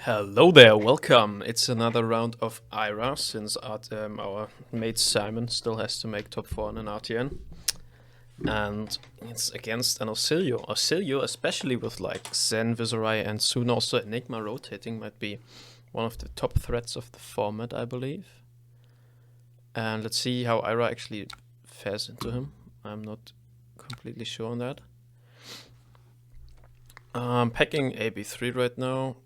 Hello there, welcome. It's another round of Ira, since our mate Simon still has to make top 4 in an RTN. And it's against an Oscilio. Oscilio, especially with like Zen, Viserai, and soon also Enigma rotating, might be one of the top threats of the format, I believe. And let's see how Ira actually fares into him. I'm not completely sure on that. I'm packing AB3 right now.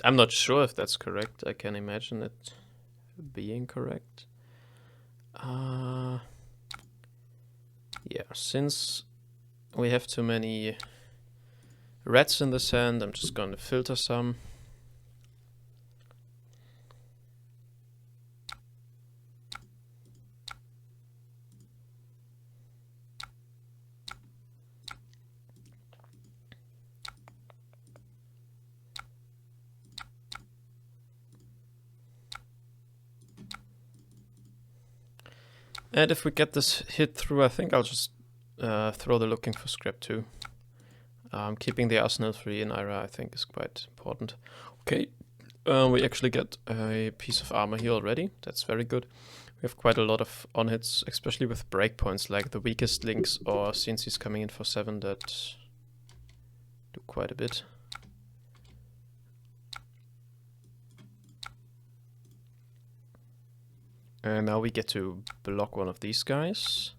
I'm not sure if that's correct. I can imagine it being correct. Yeah, since we have too many rats in the sand, I'm just going to filter some. And if we get this hit through, I think I'll just throw the looking for scrap too. Keeping the arsenal free in Ira, I think, is quite important. Okay, we actually get a piece of armor here already. That's very good. We have quite a lot of on-hits, especially with breakpoints, like the weakest links or CNCs coming in for 7 that do quite a bit. And now we get to block one of these guys.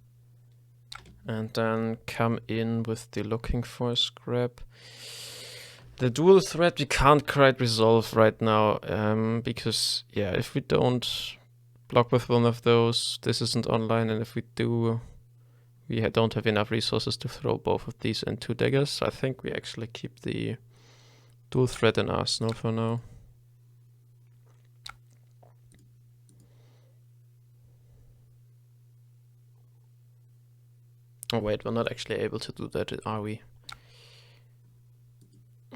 And then come in with the looking for scrap. The dual threat we can't quite resolve right now, because, yeah, if we don't block with one of those, this isn't online, and if we do, we don't have enough resources to throw both of these and 2 daggers. I think we actually keep the dual threat in arsenal for now. Oh wait, we're not actually able to do that, are we?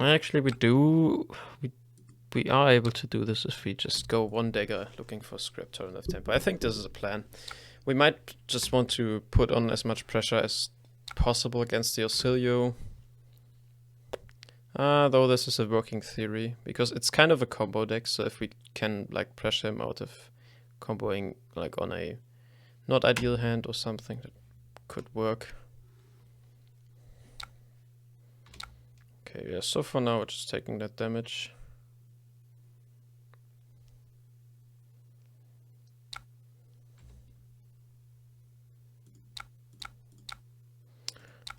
Actually, we do. We are able to do this if we just go 1 dagger looking for scrap turn of tempo. I think this is a plan. We might just want to put on as much pressure as possible against the Oscilio. Though this is a working theory, because it's kind of a combo deck, so if we can like pressure him out of comboing like on a not ideal hand or something, that could work. Okay, yeah, so for now we're just taking that damage.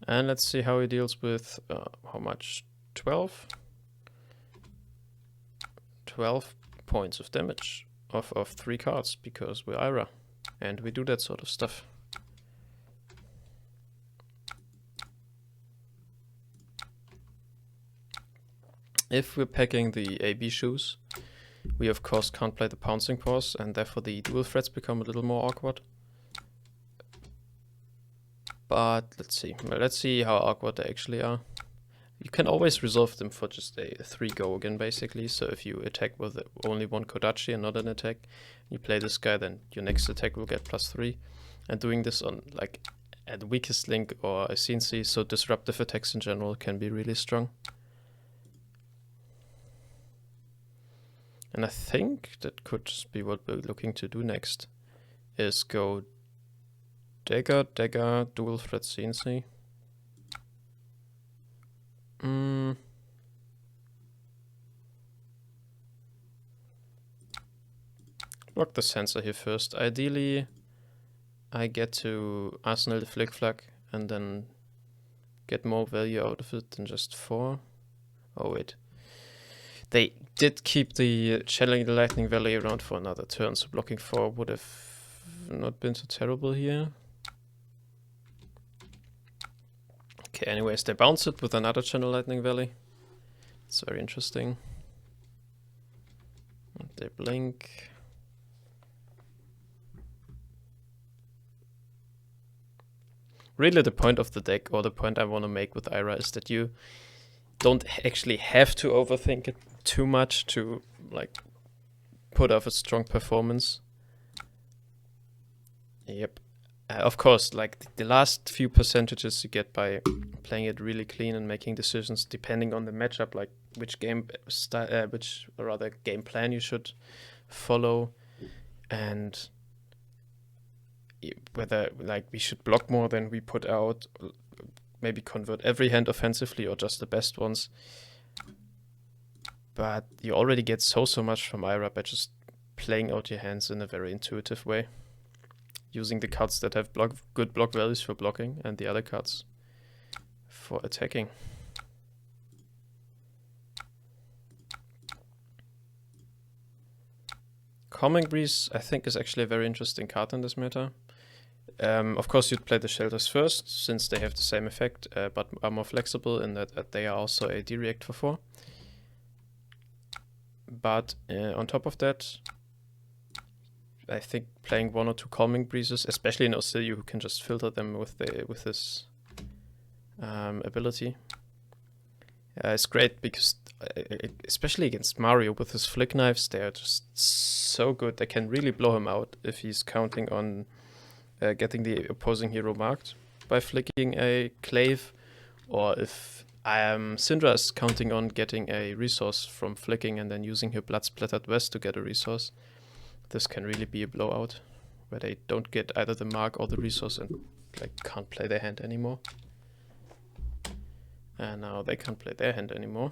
And let's see how he deals with, how much? 12? 12 points of damage off of 3 cards, because we're Ira. And we do that sort of stuff. If we're packing the AB shoes, we of course can't play the pouncing paws, and therefore the dual threats become a little more awkward. But let's see how awkward they actually are. You can always resolve them for just a 3-go again, basically. So if you attack with only 1 Kodachi and not an attack, you play this guy, then your next attack will get +3. And doing this on like at the weakest link or a CNC, so disruptive attacks in general, can be really strong. And I think that could just be what we're looking to do next, is go dagger, dagger, dual threat CNC. Block the sensor here first. Ideally, I get to arsenal the flick flack and then get more value out of it than just 4. Oh wait. They did keep the channeling the Lightning Valley around for another turn, so blocking 4 would have not been so terrible here. Okay, anyways, they bounce it with another channel Lightning Valley. It's very interesting. And they blink. Really the point of the deck, or the point I want to make with Ira, is that you don't actually have to overthink it too much to like put off a strong performance. Yep. Of course, like the last few percentages you get by playing it really clean and making decisions depending on the matchup, like which game game plan you should follow, and whether like we should block more than we put out, maybe convert every hand offensively or just the best ones. But you already get so much from Ira by just playing out your hands in a very intuitive way, using the cards that have good block values for blocking and the other cards for attacking. Calming Breeze, I think, is actually a very interesting card in this meta. Of course, you'd play the Shelters first, since they have the same effect, but are more flexible in that they are also a D-React for 4. But on top of that, I think playing 1 or 2 Calming Breezes, especially in Oscilio, who can just filter them with this ability, is great, because especially against Mario with his flick knives, they are just so good. They can really blow him out if he's counting on getting the opposing hero marked by flicking a clave, or if Syndra is counting on getting a resource from flicking and then using her blood splattered vest to get a resource. This can really be a blowout, where they don't get either the mark or the resource and like can't play their hand anymore. And now they can't play their hand anymore.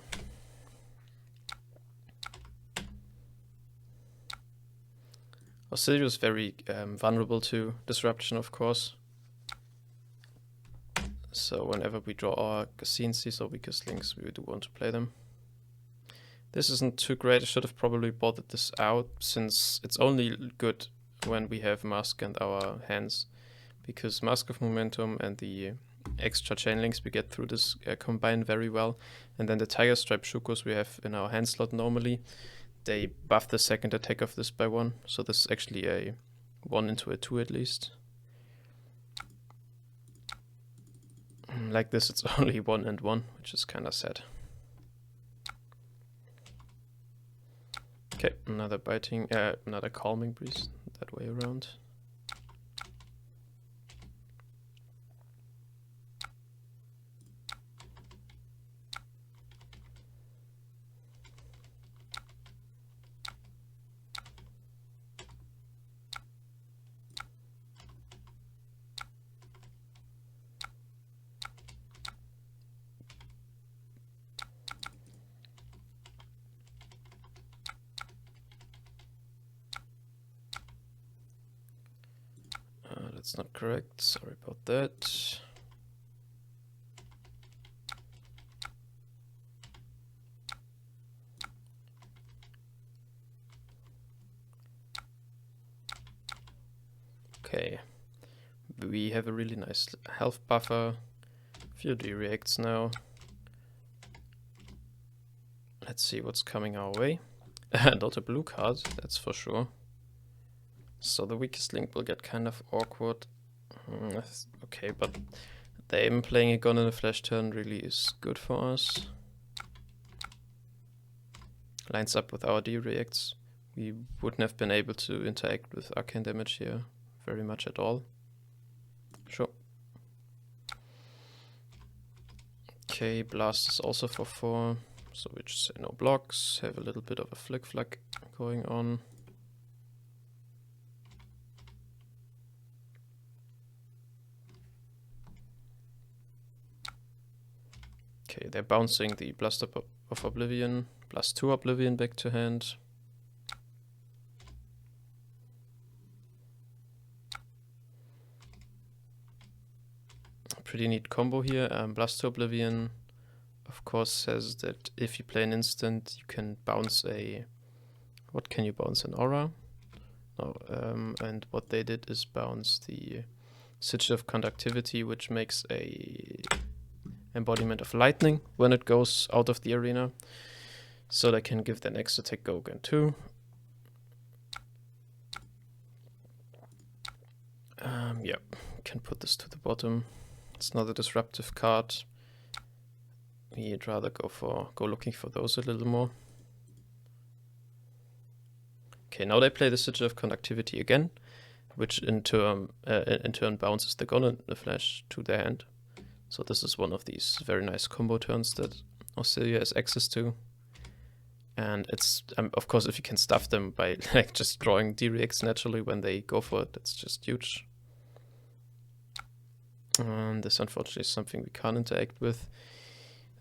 Oscilio is very vulnerable to disruption, of course. So whenever we draw our CNCs or weakest links, we do want to play them. This isn't too great. I should have probably bought this out, since it's only good when we have Mask and our hands, because Mask of Momentum and the extra chain links we get through this combine very well. And then the Tiger Stripe Shukos we have in our hand slot normally, they buff the second attack of this by 1. So this is actually a 1 into a 2 at least. Like this, it's only 1 and 1, which is kind of sad. Okay, another Calming Breeze that way around. That's not correct, sorry about that. Okay, we have a really nice health buffer, few D-Reacts now. Let's see what's coming our way. Not a blue card, that's for sure. So the weakest link will get kind of awkward. Okay, but them playing a gun in a flash turn really is good for us. Lines up with our D-Reacts. We wouldn't have been able to interact with arcane damage here very much at all. Sure. Okay, Blast is also for 4. So we just say no blocks, have a little bit of a flick-flack going on. Okay, they're bouncing the Blast of Oblivion, +2 Oblivion back to hand. Pretty neat combo here. Blast to Oblivion, of course, says that if you play an instant, you can bounce a... What can you bounce? An Aura? No, and what they did is bounce the Sigil of Conductivity, which makes a embodiment of lightning when it goes out of the arena. So they can give their next attack go again too. Yeah, can put this to the bottom. It's not a disruptive card. We'd rather go looking for those a little more. Okay, now they play the Sigil of Conductivity again. which in turn bounces the gun and the flash to their hand. So this is one of these very nice combo turns that Oscilio has access to. And it's, of course, if you can stuff them by like just drawing D-reacts naturally when they go for it, that's just huge. This unfortunately is something we can't interact with.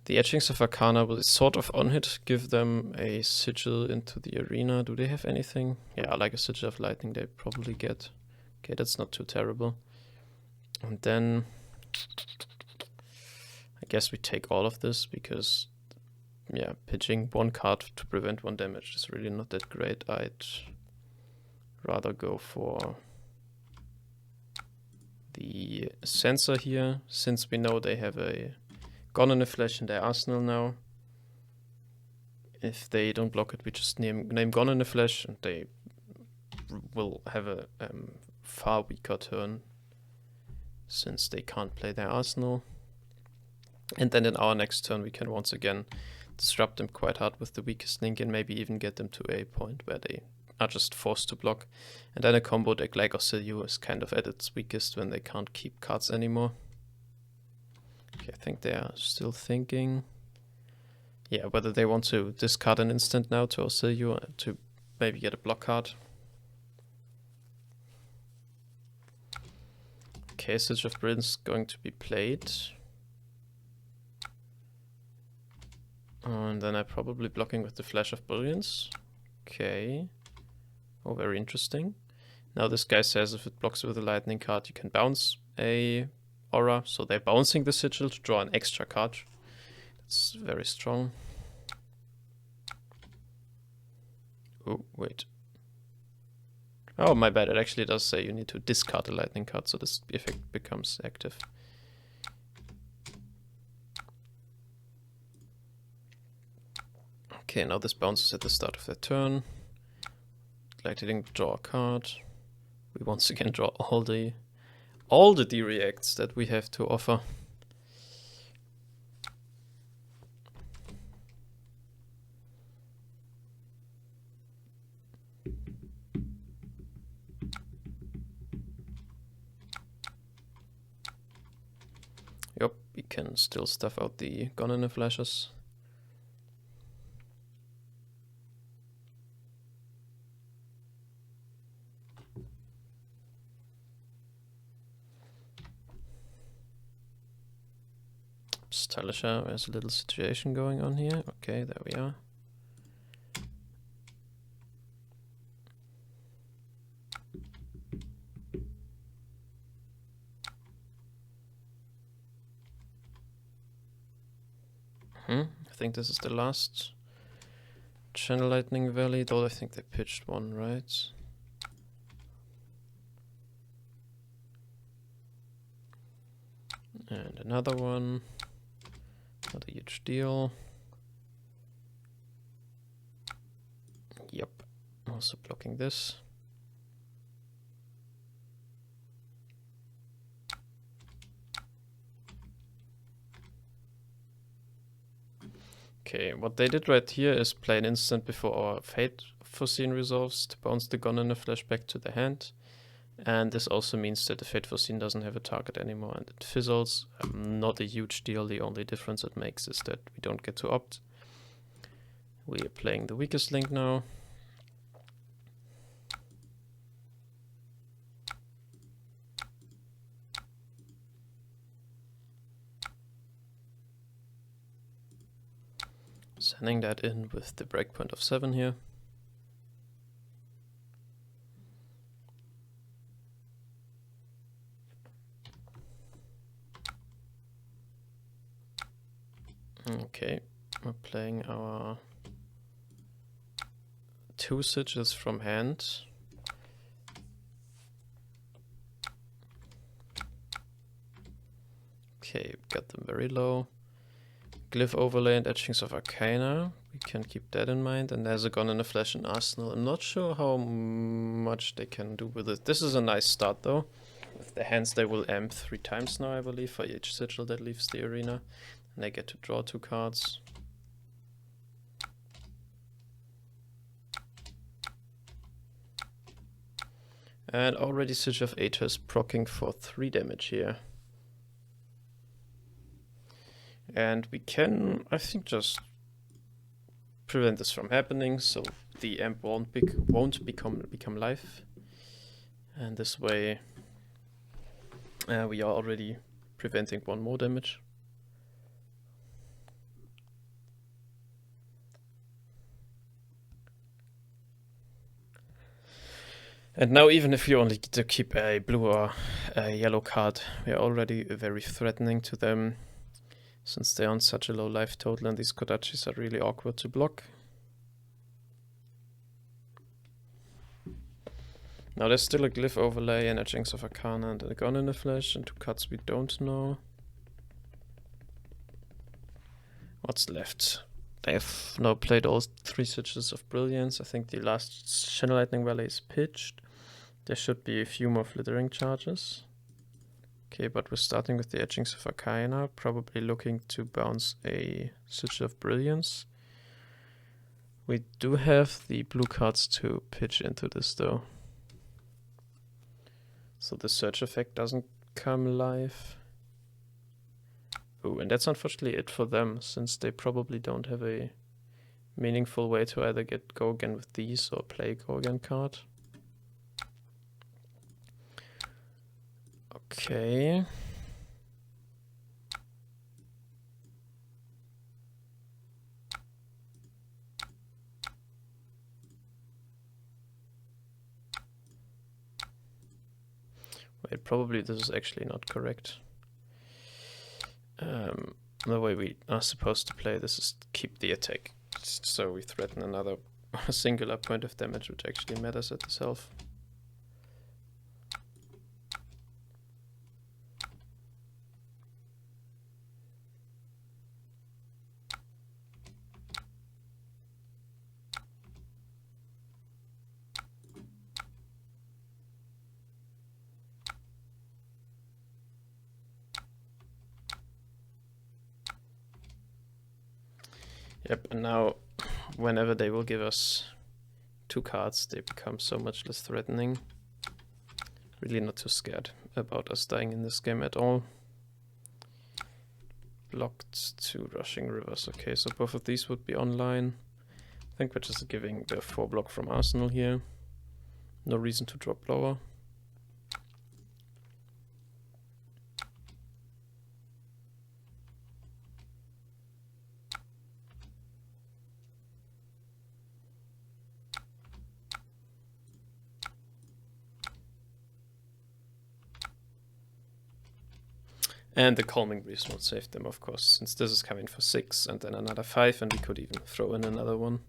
The Etchings of Arcana will sort of on hit give them a sigil into the arena. Do they have anything? Yeah, like a sigil of lightning they probably get. Okay, that's not too terrible. And then I guess we take all of this because, yeah, pitching one card to prevent one damage is really not that great. I'd rather go for the sensor here, since we know they have a Gun in the Flesh in their arsenal now. If they don't block it, we just name Gun in the Flesh, and they will have a far weaker turn, since they can't play their arsenal. And then in our next turn we can once again disrupt them quite hard with the weakest link and maybe even get them to a point where they are just forced to block. And then a combo deck like Oscilio is kind of at its weakest when they can't keep cards anymore. Okay, I think they are still thinking. Yeah, whether they want to discard an instant now to Oscilio to maybe get a block card. Okay, Siege of Britain's going to be played. And then I'm probably blocking with the Flash of Brilliance. Okay. Oh, very interesting. Now this guy says if it blocks with a lightning card, you can bounce a Aura. So they're bouncing the Sigil to draw an extra card. That's very strong. Oh, wait. Oh, my bad. It actually does say you need to discard a lightning card, so this effect becomes active. Okay, now this bounces at the start of their turn. Lightning, draw a card. We once again draw all the D-reacts that we have to offer. Yup, we can still stuff out the Gun in the Flashes. Stylisha, there's a little situation going on here. Okay, there we are. I think this is the last Channel Lightning Valley, though I think they pitched one, right? And another one. Not a huge deal. Yep. Also blocking this. Okay, what they did right here is play an instant before our Fate Foreseen resolves to bounce the Gun in the Flash back to the hand. And this also means that the Fate Foreseen doesn't have a target anymore and it fizzles. Not a huge deal, the only difference it makes is that we don't get to opt. We are playing the weakest link now. Sending that in with the breakpoint of 7 here. Okay, we're playing our 2 sigils from hand. Okay, got them very low. Glyph Overlay and Etchings of Arcana. We can keep that in mind. And there's a Gun in the Flash and Arsenal. I'm not sure how much they can do with it. This is a nice start though. With the hands they will amp 3 times now, I believe, for each sigil that leaves the arena. And they get to draw 2 cards. And already Siege of Aether is proccing for 3 damage here. And we can, I think, just prevent this from happening, so the amp won't become live. And this way we are already preventing 1 more damage. And now, even if you only get to keep a blue or a yellow card, we are already very threatening to them, since they're on such a low life total and these Kodachis are really awkward to block. Now there's still a Glyph overlay and a Jinx of Arcana and a Gun in the Flesh and 2 cards we don't know. What's left? They've now played all 3 Switches of Brilliance. I think the last Channel Lightning Valley is pitched. There should be a few more Flittering charges. Okay, but we're starting with the Etchings of Arcana, probably looking to bounce a Switch of Brilliance. We do have the blue cards to pitch into this though. So the search effect doesn't come live. Oh, and that's unfortunately it for them, since they probably don't have a meaningful way to either get Go Again with these or play Go Again card. Okay. Wait, probably this is actually not correct. The way we are supposed to play this is keep the attack, so we threaten another singular point of damage, which actually matters at itself. Yep, and now whenever they will give us 2 cards, they become so much less threatening. Really not too scared about us dying in this game at all. Blocked 2 Rushing Rivers. Okay, so both of these would be online. I think we're just giving the 4 block from Arsenal here. No reason to drop lower. And the Calming Breeze won't save them, of course, since this is coming for 6 and then another 5, and we could even throw in another one.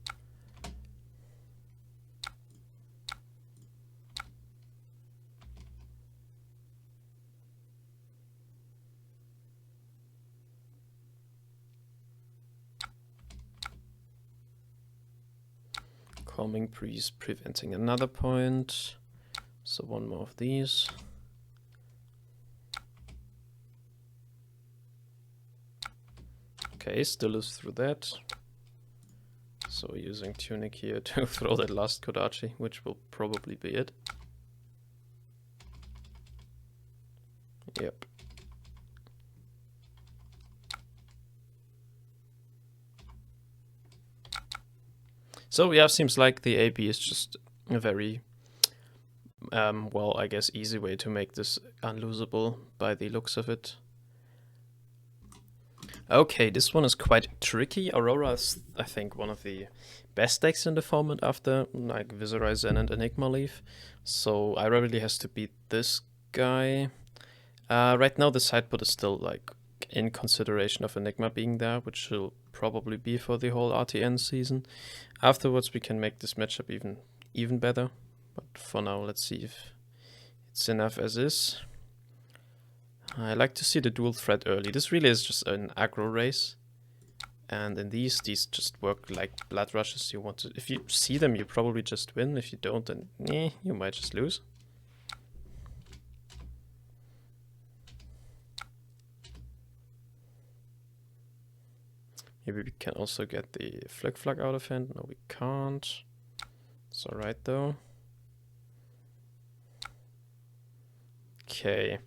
Calming Breeze preventing another point, so 1 more of these. Okay, still lives through that. So using Tunic here to throw that last Kodachi, which will probably be it. Yep. So yeah, seems like the AB is just a very, well, I guess easy way to make this unlosable by the looks of it. Okay, this one is quite tricky. Aurora is, I think, one of the best decks in the format after like Viserai Zen and Enigma Leaf. So Ira really has to beat this guy. Right now the sideboard is still like in consideration of Enigma being there, which will probably be for the whole RTN season. Afterwards we can make this matchup even better. But for now, let's see if it's enough as is. I like to see the dual threat early. This really is just an aggro race. And in these just work like blood rushes. You want to, if you see them, you probably just win. If you don't, then you might just lose. Maybe we can also get the Flick Flag out of hand. No, we can't. It's alright though. Okay.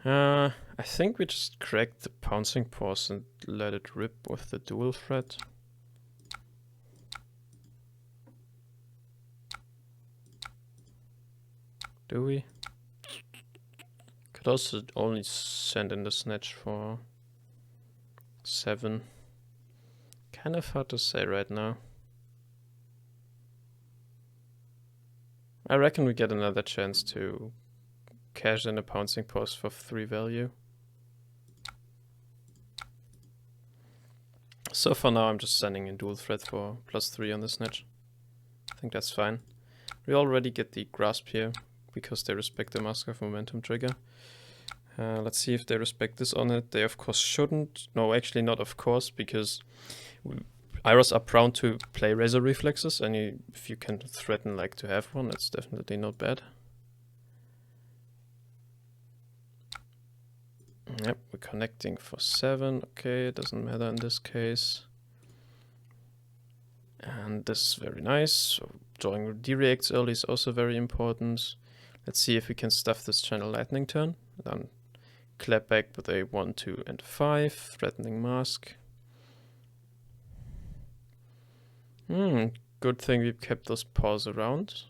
I think we just cracked the pouncing pause and let it rip with the dual threat. Do we? Could also only send in the snatch for 7. Kind of hard to say right now. I reckon we get another chance to cash in a pouncing pause for 3 value. So for now I'm just sending in dual threat for +3 on the snatch. I think that's fine. We already get the grasp here because they respect the mask of momentum trigger. Let's see if they respect this on it. They of course shouldn't. No, actually not of course, because Iras are prone to play razor reflexes, and if you can threaten like to have one, that's definitely not bad. Yep, we're connecting for 7. Okay, it doesn't matter in this case. And this is very nice. So drawing D-reacts early is also very important. Let's see if we can stuff this channel lightning turn. Then clap back with a 1, 2, and 5. Threatening mask. Good thing we kept those paws around.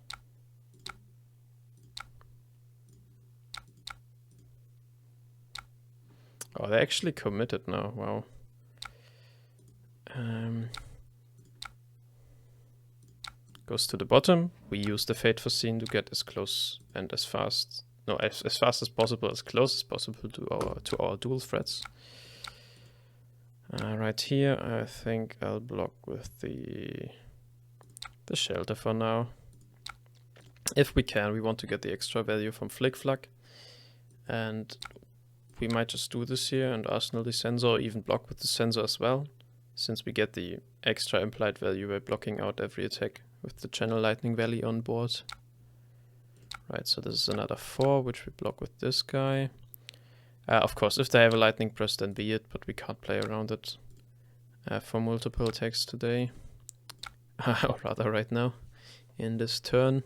Oh, they actually committed now. Wow. Goes to the bottom. We use the Fate Foreseen to get as close and as fast, no, as fast as possible, as close as possible to our dual threats. Right here, I think I'll block with the shelter for now. If we can, we want to get the extra value from Flick Flack, and we might just do this here and arsenal the sensor, or even block with the sensor as well, since we get the extra implied value by blocking out every attack with the channel lightning valley on board. Right, so this is another 4, which we block with this guy. Of course, if they have a lightning press, then be it, but we can't play around it for multiple attacks today. Or rather right now, in this turn.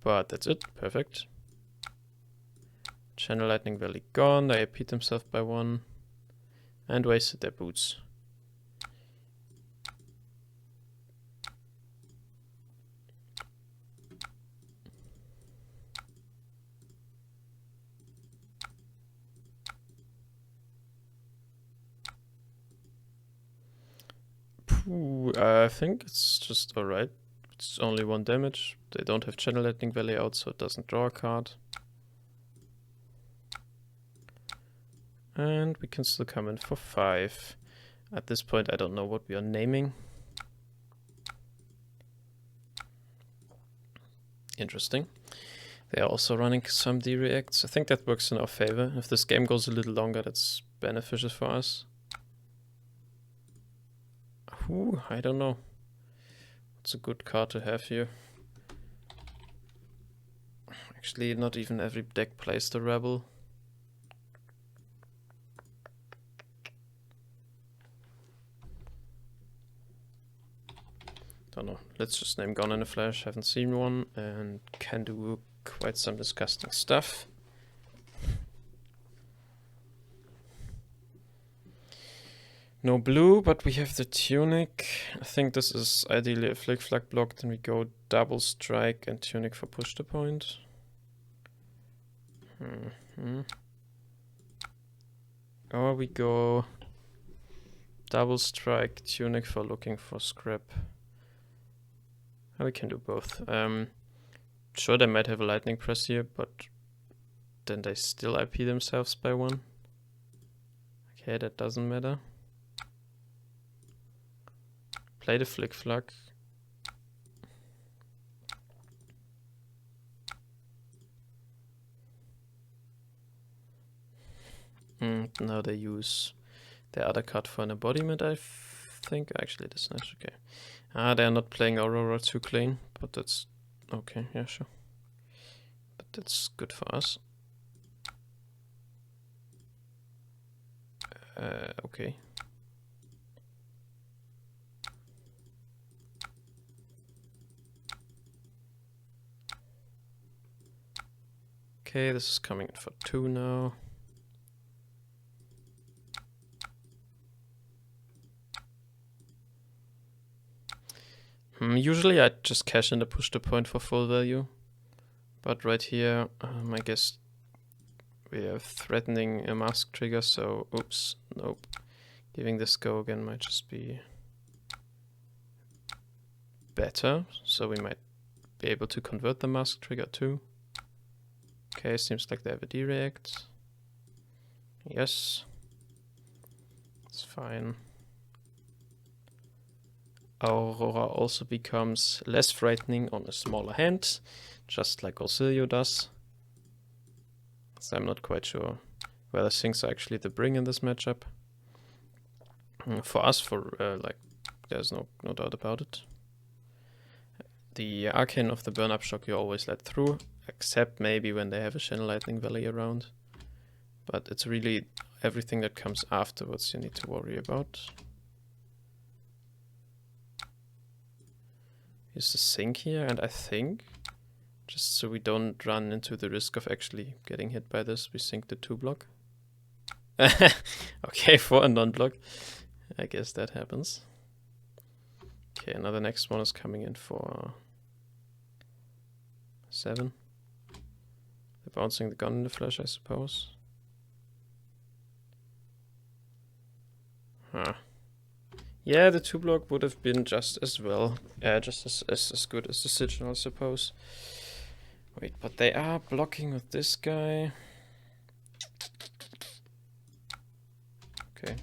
But that's it, perfect. Channel lightning valley gone, they AP'd themselves by 1. And wasted their boots. I think it's just alright. It's only 1 damage. They don't have Channel Lightning Valley out, so it doesn't draw a card. And we can still come in for 5. At this point, I don't know what we are naming. Interesting. They are also running some D-reacts. I think that works in our favor. If this game goes a little longer, that's beneficial for us. Ooh, I don't know. What's a good card to have here? Actually, not even every deck plays the Rebel. Don't know. Let's just name Gone in a Flash. Haven't seen one and can do quite some disgusting stuff. No blue, but we have the Tunic. I think this is ideally a Flick Flag block. Then we go double strike and Tunic for push the point. Or we go double strike, Tunic for looking for scrap. We can do both. Sure, they might have a lightning press here, but then they still IP themselves by 1. Okay, that doesn't matter. Play the Flick Flag. Now they use the other card for an embodiment, I think. Actually, that's not okay. They're not playing Aurora too clean, but that's okay, yeah, sure. But that's good for us. Okay. Okay, this is coming in for 2 now. Usually I just cash in the push to point for full value. But right here, I guess we are threatening a mask trigger, so oops, nope. Giving this go again might just be better, so we might be able to convert the mask trigger too. Okay, seems like they have a D-react. Yes. It's fine. Aurora also becomes less frightening on a smaller hand, just like Oscilio does. So I'm not quite sure whether things are actually the bring in this matchup. For us, like, there's no doubt about it. The arcane of the burn-up shock you always let through, except maybe when they have a Channel Lightning Valley around. But it's really everything that comes afterwards you need to worry about. Use the sync here, and I think, just so we don't run into the risk of actually getting hit by this, we sync the 2-block. Okay, for a non-block. I guess that happens. Okay, now the next one is coming in for 7. They're bouncing the gun in the flash, I suppose. Huh. Yeah, the 2-block would have been just as well, just as good as the Sigil, I suppose. Wait, but they are blocking with this guy. Okay.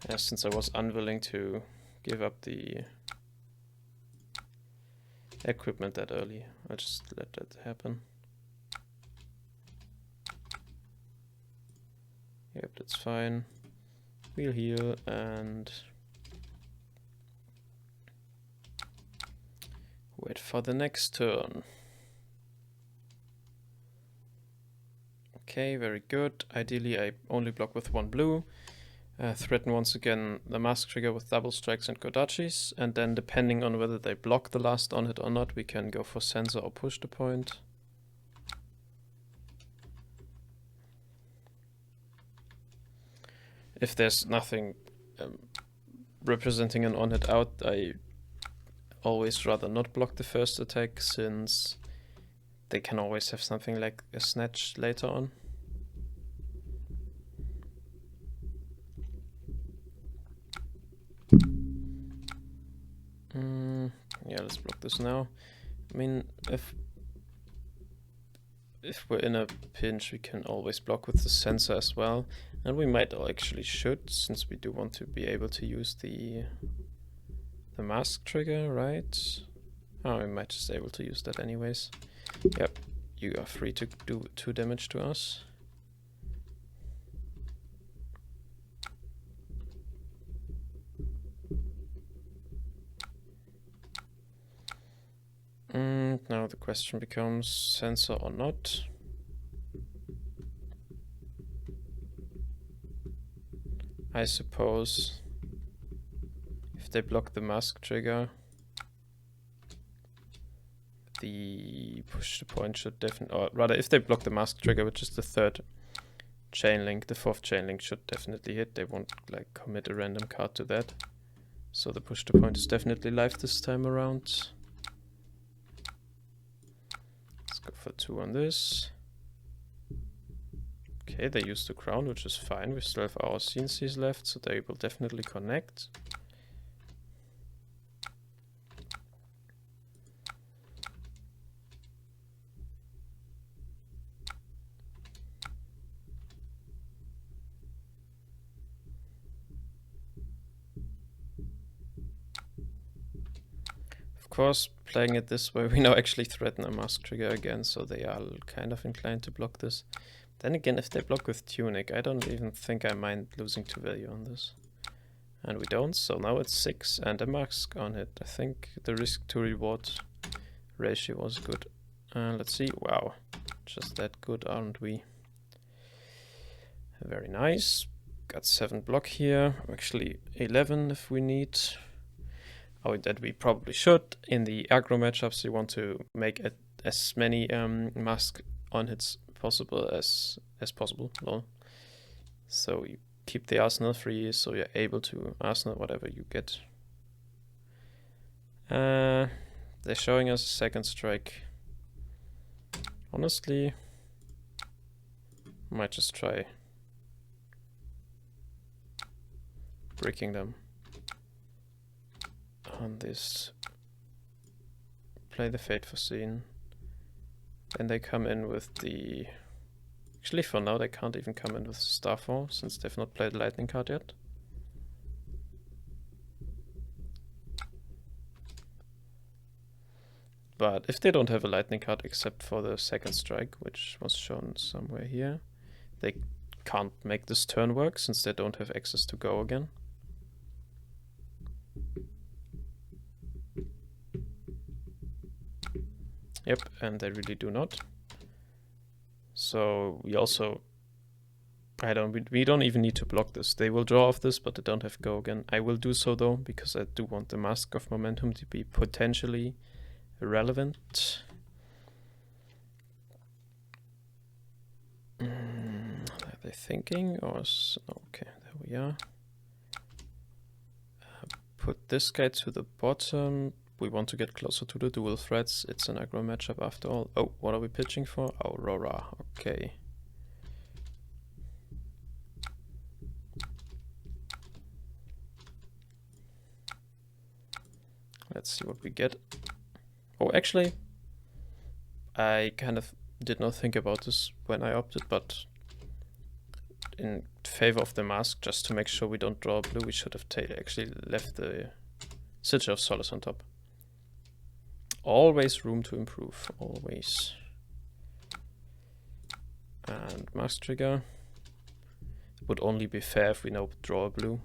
Yeah, since I was unwilling to give up the equipment that early, I'll just let that happen. Yep, that's fine. We'll heal and wait for the next turn. Okay, very good. Ideally I only block with 1 blue. Threaten once again the mask trigger with double strikes and Kodachis, and then depending on whether they block the last on hit or not, we can go for sensor or push the point. If there's nothing representing an on hit out, I always rather not block the first attack, since they can always have something like a snatch later on. Yeah, let's block this now. I mean, if we're in a pinch, we can always block with the sensor as well. And we might actually should, since we do want to be able to use the mask trigger, right? Oh, we might just be able to use that anyways. Yep, you are free to do 2 damage to us. Now the question becomes sensor or not. I suppose if they block the mask trigger, the push to point should definitely, or rather if they block the mask trigger, which is the 3rd chain link, the 4th chain link should definitely hit. They won't like commit a random card to that. So the push to point is definitely live this time around. Let's go for 2 on this. Okay, they used the crown, which is fine. We still have our CNCs left, so they will definitely connect. Of course, playing it this way, we now actually threaten a mask trigger again, so they are kind of inclined to block this. Then again, if they block with Tunic, I don't even think I mind losing 2 value on this. And we don't, so now it's 6 and a mask on it. I think the risk to reward ratio was good. Let's see, wow, just that good, aren't we? Very nice. Got 7 block here, actually 11 if we need. or that we probably should. In the aggro matchups, you want to make as many mask on hits possible as possible. Lol. So you keep the arsenal free, so you're able to arsenal whatever you get. They're showing us a second strike. Honestly, might just try bricking them on this. Play the Fate Foreseen. Then they come in with the... Actually, for now, they can't even come in with Starfall, since they've not played the Lightning card yet. But if they don't have a Lightning card except for the second strike, which was shown somewhere here, they can't make this turn work, since they don't have access to go again. Yep, and they really do not. So we also, we don't even need to block this. They will draw off this, but they don't have go again. I will do so though, because I do want the Mask of Momentum to be potentially relevant. Are they thinking or okay, there we are. Put this guy to the bottom. We want to get closer to the dual threats. It's an aggro matchup after all. Oh, what are we pitching for? Aurora. Okay. Let's see what we get. Oh, actually, I kind of did not think about this when I opted, but in favor of the mask, just to make sure we don't draw blue, we should have actually left the Sigil of Solace on top. Always room to improve, always. And mask trigger. It would only be fair if we now draw a blue.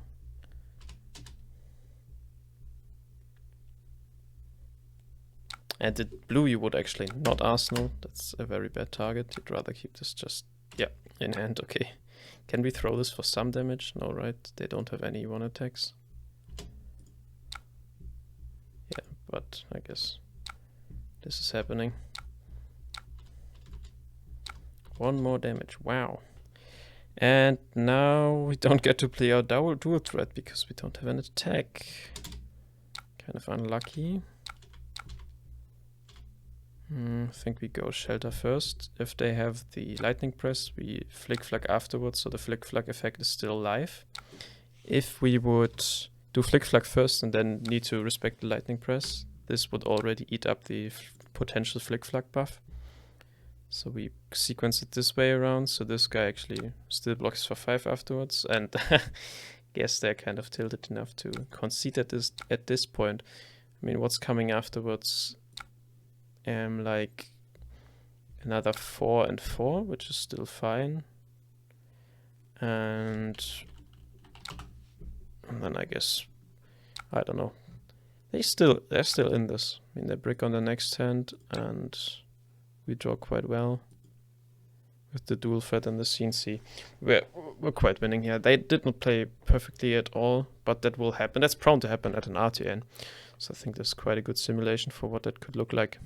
And the blue you would actually not arsenal. That's a very bad target. You'd rather keep this just, yeah, in hand. Okay. Can we throw this for some damage? No, right? They don't have any one attacks. Yeah, but I guess this is happening. One more damage. Wow. And now we don't get to play our dual threat because we don't have an attack. Kind of unlucky. I think we go Shelter first. If they have the Lightning Press, we Flick Flag afterwards, so the Flick Flag effect is still live. If we would do Flick Flag first and then need to respect the Lightning Press, this would already eat up the potential Flick Flag buff. So we sequence it this way around, so this guy actually still blocks for 5 afterwards, and guess they're kind of tilted enough to concede at this point. I mean, what's coming afterwards? Like another 4 and 4, which is still fine. And then I guess, I don't know. They're still in this. I mean, they brick on the next hand, and we draw quite well with the dual threat and the CNC. We're quite winning here. They did not play perfectly at all, but that will happen. That's prone to happen at an RTN. So I think there's quite a good simulation for what that could look like.